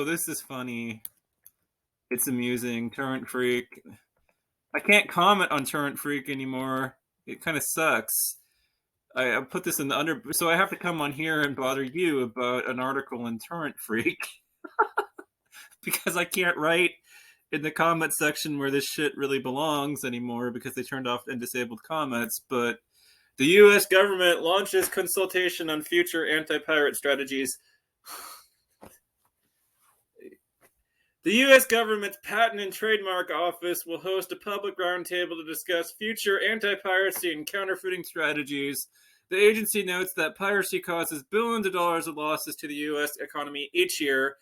oh, this is funny. It's amusing. Torrent Freak. I can't comment on Torrent Freak anymore. It kind of sucks. I put this in the under, so I have to come on here and bother you about an article in Torrent Freak because I can't write in the comment section where this shit really belongs anymore because they turned off and disabled comments. But the U.S. government launches consultation on future anti-pirate strategies. The U.S. government's Patent and Trademark Office will host a public roundtable to discuss future anti-piracy and counterfeiting strategies. The agency notes that piracy causes billions of dollars of losses to the U.S. economy each year.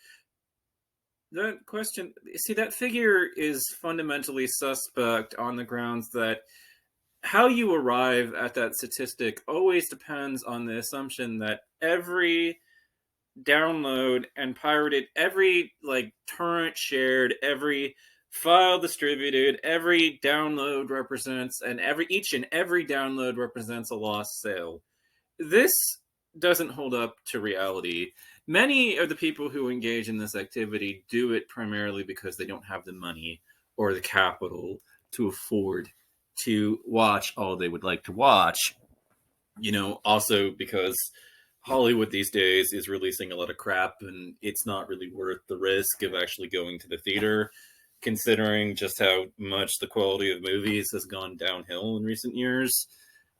That question, see, that figure is fundamentally suspect on the grounds that how you arrive at that statistic always depends on the assumption that every download and pirated, every torrent shared, every file distributed, every download represents, and each and every download represents a lost sale. This doesn't hold up to reality. Many of the people who engage in this activity do it primarily because they don't have the money or the capital to afford to watch all they would like to watch. Also because Hollywood these days is releasing a lot of crap, and it's not really worth the risk of actually going to the theater, considering just how much the quality of movies has gone downhill in recent years.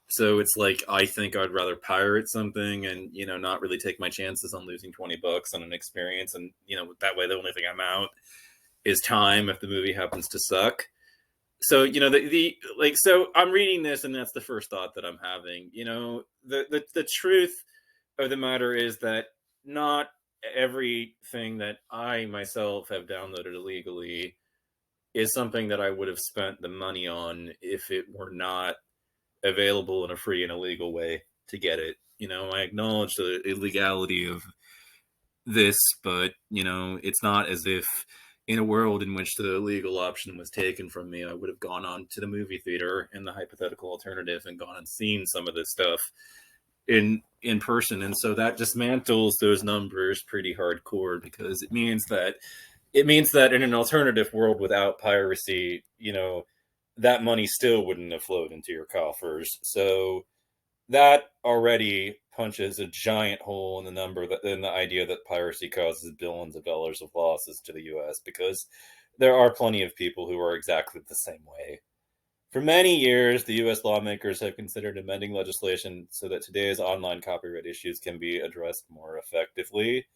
So it's like, I think I'd rather pirate something and, not really take my chances on losing $20 on an experience. And, that way the only thing I'm out is time if the movie happens to suck. So, so I'm reading this and that's the first thought that I'm having. The truth of the matter is that not everything that I myself have downloaded illegally is something that I would have spent the money on if it were not available in a free and illegal way to get it. I acknowledge the illegality of this, but it's not as if in a world in which the legal option was taken from me, I would have gone on to the movie theater in the hypothetical alternative and gone and seen some of this stuff in person. And so that dismantles those numbers pretty hardcore, because it means that in an alternative world without piracy, that money still wouldn't have flowed into your coffers. So that already punches a giant hole in the idea that piracy causes billions of dollars of losses to the U.S., because there are plenty of people who are exactly the same way. For many years, the U.S. lawmakers have considered amending legislation so that today's online copyright issues can be addressed more effectively.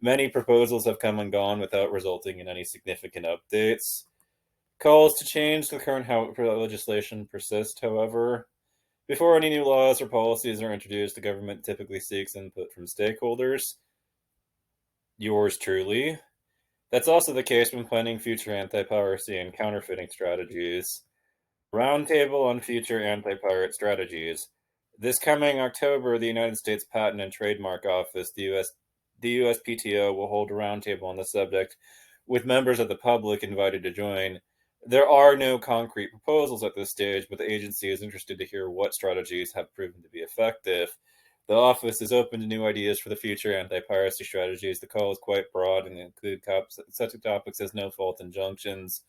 Many proposals have come and gone without resulting in any significant updates. Calls to change the current legislation persist, however. Before any new laws or policies are introduced, the government typically seeks input from stakeholders. Yours truly. That's also the case when planning future anti-piracy and counterfeiting strategies. Roundtable on future anti-pirate strategies. This coming October, the United States Patent and Trademark Office, the USPTO, will hold a roundtable on the subject, with members of the public invited to join. There are no concrete proposals at this stage, but the agency is interested to hear what strategies have proven to be effective. The office is open to new ideas for the future anti-piracy strategies. The call is quite broad and include such topics as no-fault injunctions,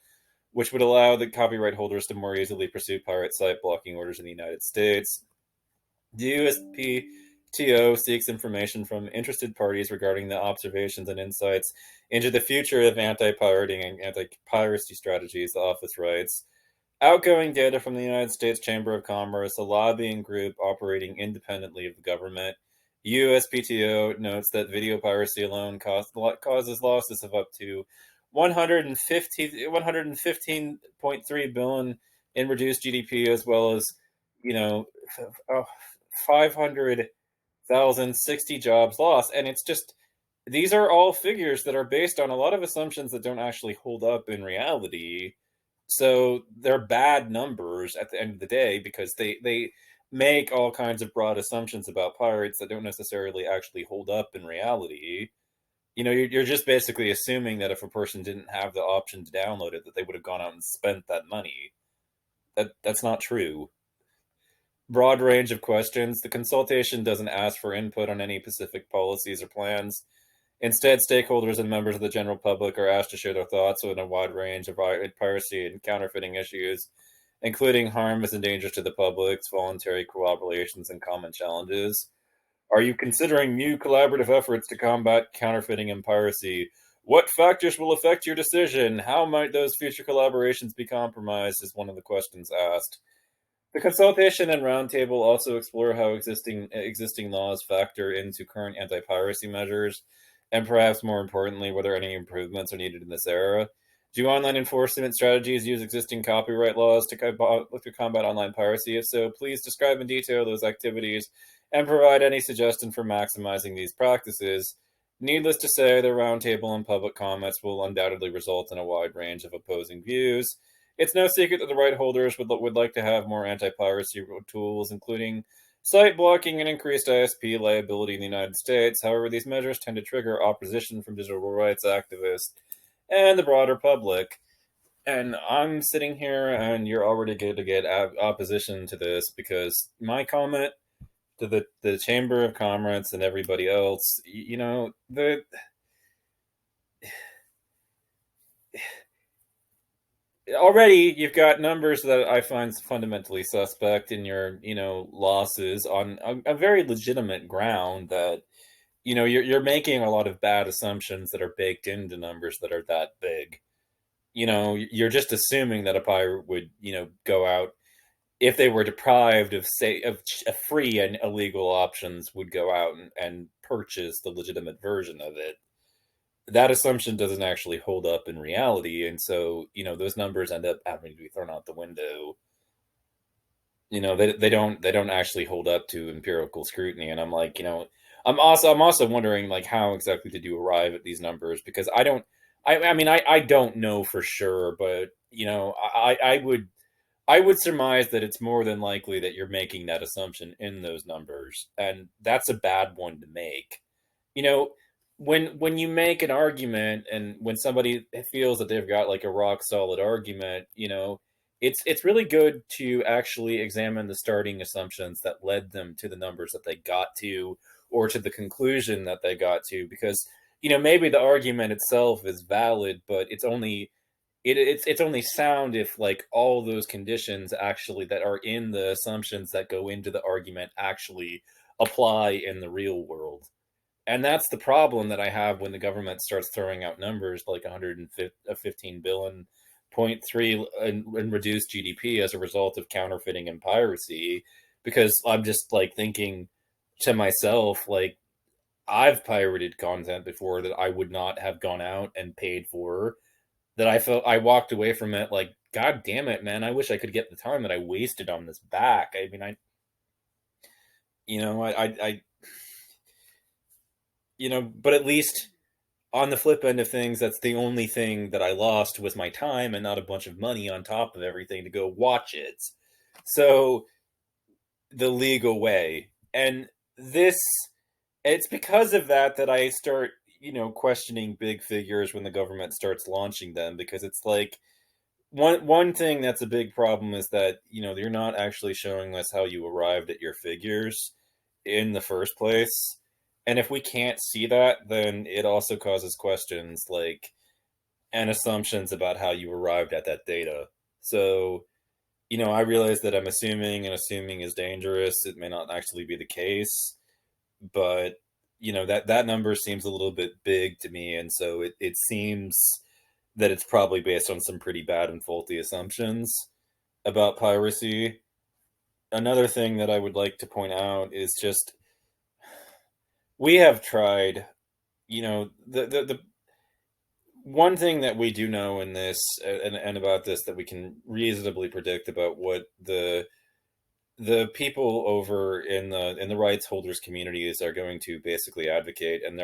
which would allow the copyright holders to more easily pursue pirate site blocking orders in the United States. The USPTO seeks information from interested parties regarding the observations and insights into the future of anti-pirating and anti-piracy strategies, the office writes. Outgoing data from the United States Chamber of Commerce, a lobbying group operating independently of the government. USPTO notes that video piracy alone causes losses of up to 115.3 billion in reduced GDP, as well as 500,060 jobs lost. And it's just, these are all figures that are based on a lot of assumptions that don't actually hold up in reality. So they're bad numbers at the end of the day, because they make all kinds of broad assumptions about pirates that don't necessarily actually hold up in reality. You're just basically assuming that if a person didn't have the option to download it, that they would have gone out and spent that money. That's not true. Broad range of questions. The consultation doesn't ask for input on any specific policies or plans. Instead, stakeholders and members of the general public are asked to share their thoughts on a wide range of piracy and counterfeiting issues, including harms and dangers to the public, voluntary collaborations, and common challenges. Are you considering new collaborative efforts to combat counterfeiting and piracy? What factors will affect your decision? How might those future collaborations be compromised? Is one of the questions asked. The consultation and roundtable also explore how existing laws factor into current anti-piracy measures, and perhaps more importantly, whether any improvements are needed in this era. Do online enforcement strategies use existing copyright laws to combat online piracy? If so, please describe in detail those activities and provide any suggestion for maximizing these practices. Needless to say, the roundtable and public comments will undoubtedly result in a wide range of opposing views. It's no secret that the right holders would like to have more anti-piracy tools, including site blocking and increased ISP liability in the United States. However, these measures tend to trigger opposition from digital rights activists and the broader public. And I'm sitting here, and you're already going to get opposition to this because my comment to the Chamber of Commerce and everybody else, already you've got numbers that I find fundamentally suspect in your, losses on a very legitimate ground that, you're making a lot of bad assumptions that are baked into numbers that are that big. You're just assuming that a pirate would, go out if they were deprived of, say, of free and illegal options, would go out and purchase the legitimate version of it. That assumption doesn't actually hold up in reality, and so those numbers end up having to be thrown out the window. They don't actually hold up to empirical scrutiny, and I'm like, I'm also wondering, like, how exactly did you arrive at these numbers? Because I don't know for sure, but I would surmise that it's more than likely that you're making that assumption in those numbers, and that's a bad one to make. You know, when you make an argument and when somebody feels that they've got like a rock solid argument, it's really good to actually examine the starting assumptions that led them to the numbers that they got to, or to the conclusion that they got to, because maybe the argument itself is valid, but it's only sound if, like, all those conditions actually that are in the assumptions that go into the argument actually apply in the real world. And that's the problem that I have when the government starts throwing out numbers like 115 billion point three in reduced GDP as a result of counterfeiting and piracy. Because I'm just like thinking to myself, like, I've pirated content before that I would not have gone out and paid for, that I felt I walked away from it like, God damn it, man, I wish I could get the time that I wasted on this back. I mean, I but at least on the flip end of things, that's the only thing that I lost was my time and not a bunch of money on top of everything to go watch it. So, the legal way. And this, it's because of that that I start, questioning big figures when the government starts launching them, because it's like, one thing that's a big problem is that you're not actually showing us how you arrived at your figures in the first place. And if we can't see that, then it also causes questions like, and assumptions about how you arrived at that data. So, I realize that I'm assuming, and assuming is dangerous. It may not actually be the case, but that number seems a little bit big to me, and so it seems that it's probably based on some pretty bad and faulty assumptions about piracy. Another thing that I would like to point out is just, we have tried, the one thing that we do know in this, and about this, that we can reasonably predict about what the people over in the rights holders communities are going to basically advocate, and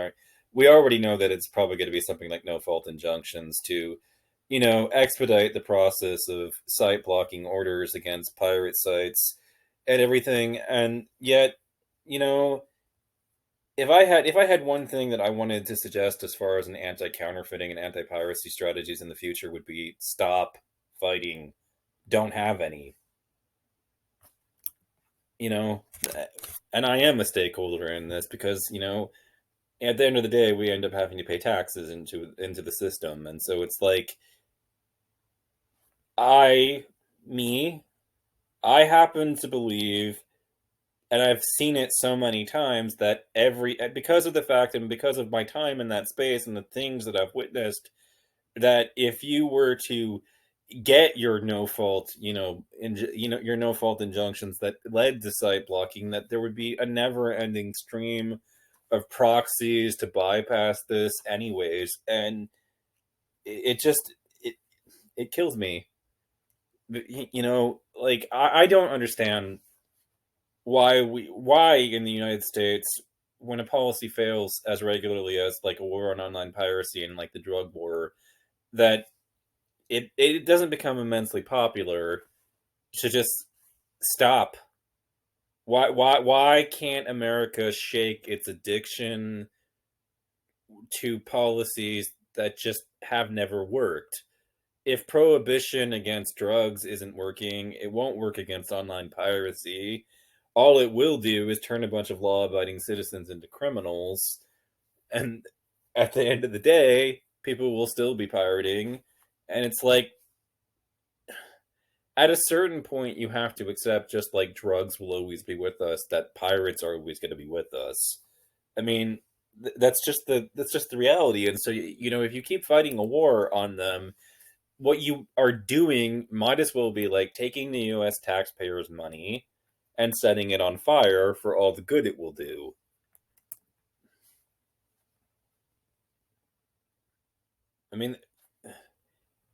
we already know that it's probably going to be something like no fault injunctions to expedite the process of site blocking orders against pirate sites and everything. And yet, you know if I had one thing that I wanted to suggest as far as an anti-counterfeiting and anti-piracy strategies in the future, would be stop fighting, don't have any. you know and I am a stakeholder in this, because at the end of the day, we end up having to pay taxes into the system, and so it's like I me I happen to believe, and I've seen it so many times that because of the fact and because of my time in that space and the things that I've witnessed, that if you were to get your no fault, your no fault injunctions that led to site blocking, that there would be a never ending stream of proxies to bypass this, anyways, and it just it kills me. Like I don't understand why in the United States, when a policy fails as regularly as like a war on online piracy and like the drug war, that it doesn't become immensely popular to just stop. Why can't America shake its addiction to policies that just have never worked? If prohibition against drugs isn't working, it won't work against online piracy. All it will do is turn a bunch of law abiding citizens into criminals. And at the end of the day, people will still be pirating. And it's like, at a certain point, you have to accept, just like drugs will always be with us, that pirates are always going to be with us. I mean, that's just the reality. And so, if you keep fighting a war on them, what you are doing might as well be like taking the US taxpayers' money and setting it on fire for all the good it will do. I mean,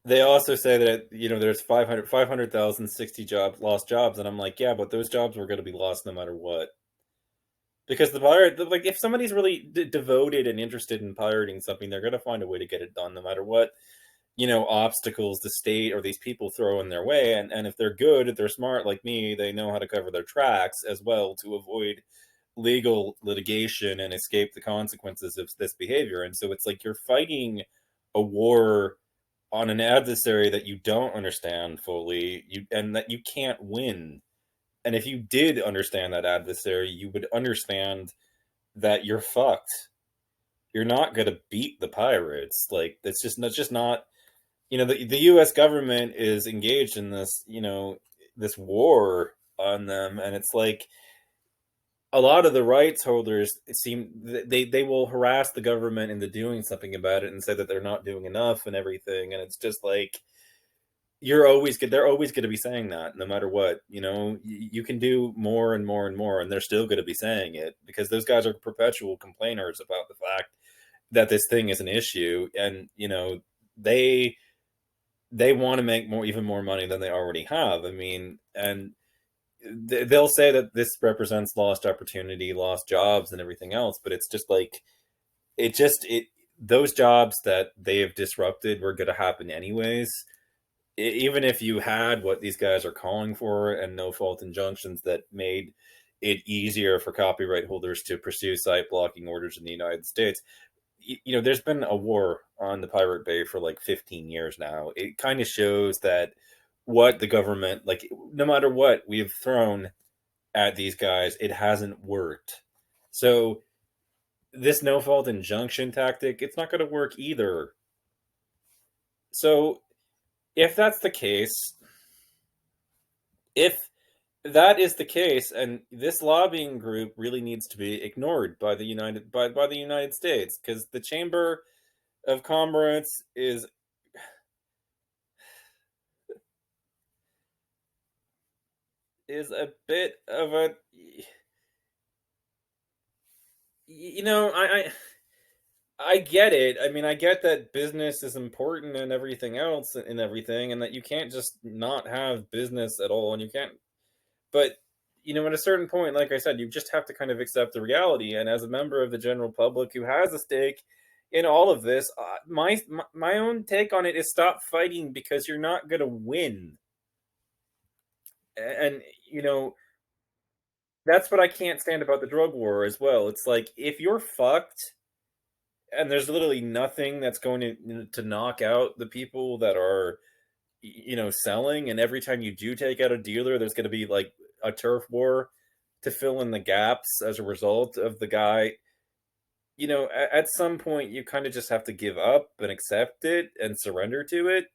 they also say that there's 500,000 lost jobs, and I'm like, yeah, but those jobs were going to be lost no matter what. Because the pirate, like, if somebody's really devoted and interested in pirating something, they're going to find a way to get it done no matter what obstacles the state or these people throw in their way. And if they're good, if they're smart like me, they know how to cover their tracks as well to avoid legal litigation and escape the consequences of this behavior. And so it's like you're fighting a war on an adversary that you don't understand fully, and that you can't win. And if you did understand that adversary, you would understand that you're fucked. You're not going to beat the pirates. Like, that's just not, the US government is engaged in this war on them, and it's like a lot of the rights holders seem they will harass the government into doing something about it and say that they're not doing enough and everything, and it's just like they're always going to be saying that no matter what. You can do more and more and more, and they're still going to be saying it because those guys are perpetual complainers about the fact that this thing is an issue, and they they want to make even more money than they already have. I mean, and they'll say that this represents lost opportunity, lost jobs, and everything else. But it's just like it those jobs that they have disrupted were going to happen anyways. Even if you had what these guys are calling for and no fault injunctions that made it easier for copyright holders to pursue site blocking orders in the United States, there's been a war on the Pirate Bay for like 15 years now. It kind of shows that what the government, like, no matter what we've thrown at these guys, it hasn't worked. So this no fault injunction tactic, it's not going to work either. So if that's the case, if that is the case, and this lobbying group really needs to be ignored by the United States, because the Chamber of Commerce is a bit of a you know I get it. I mean, I get that business is important and everything else and everything, and that you can't just not have business at all, and you can't. But at a certain point, like I said, you just have to kind of accept the reality. And as a member of the general public who has a stake in all of this, my own take on it is stop fighting because you're not going to win. And that's what I can't stand about the drug war as well. It's like, if you're fucked and there's literally nothing that's going to knock out the people that are selling, and every time you do take out a dealer, there's going to be like a turf war to fill in the gaps as a result of the guy at some point you kind of just have to give up and accept it and surrender to it.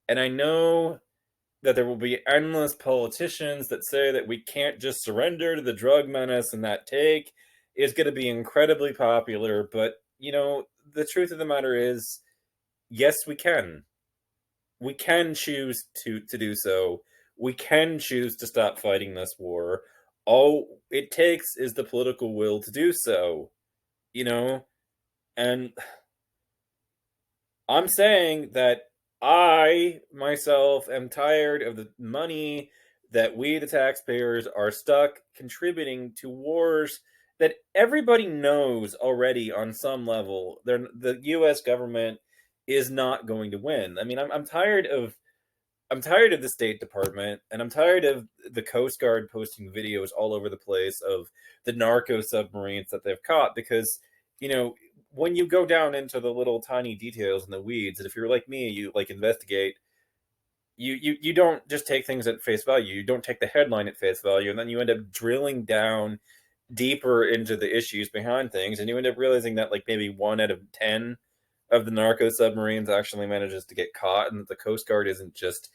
And I know that there will be endless politicians that say that we can't just surrender to the drug menace, and that take is going to be incredibly popular. But, the truth of the matter is, yes, we can. We can choose to do so. We can choose to stop fighting this war. All it takes is the political will to do so, you know? And I'm saying that I myself am tired of the money that we, the taxpayers, are stuck contributing to wars that everybody knows already on some level. The U.S. government is not going to win. I mean, I'm tired of the State Department, and I'm tired of the Coast Guard posting videos all over the place of the narco submarines that they've caught. Because you know when you go down into the little tiny details in the weeds, and if you're like me, you like investigate. You don't just take things at face value. You don't take the headline at face value, and then you end up drilling down deeper into the issues behind things, and you end up realizing that like maybe 1 out of 10 of the narco submarines actually manages to get caught, and that the Coast Guard isn't just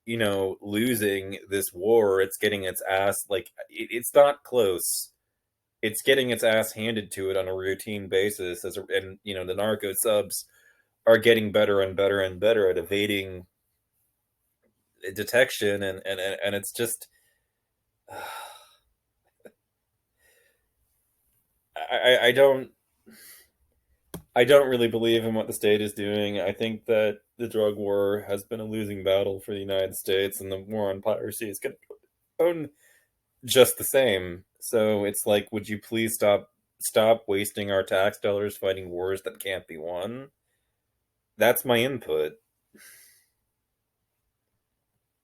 losing this war. It's getting its ass, like, it's not close. It's getting its ass handed to it on a routine basis, and the narco subs are getting better and better and better at evading detection, and it's just I don't really believe in what the state is doing. I think that the drug war has been a losing battle for the United States, and the war on piracy is going to own just the same. So it's like, would you please stop wasting our tax dollars fighting wars that can't be won? That's my input.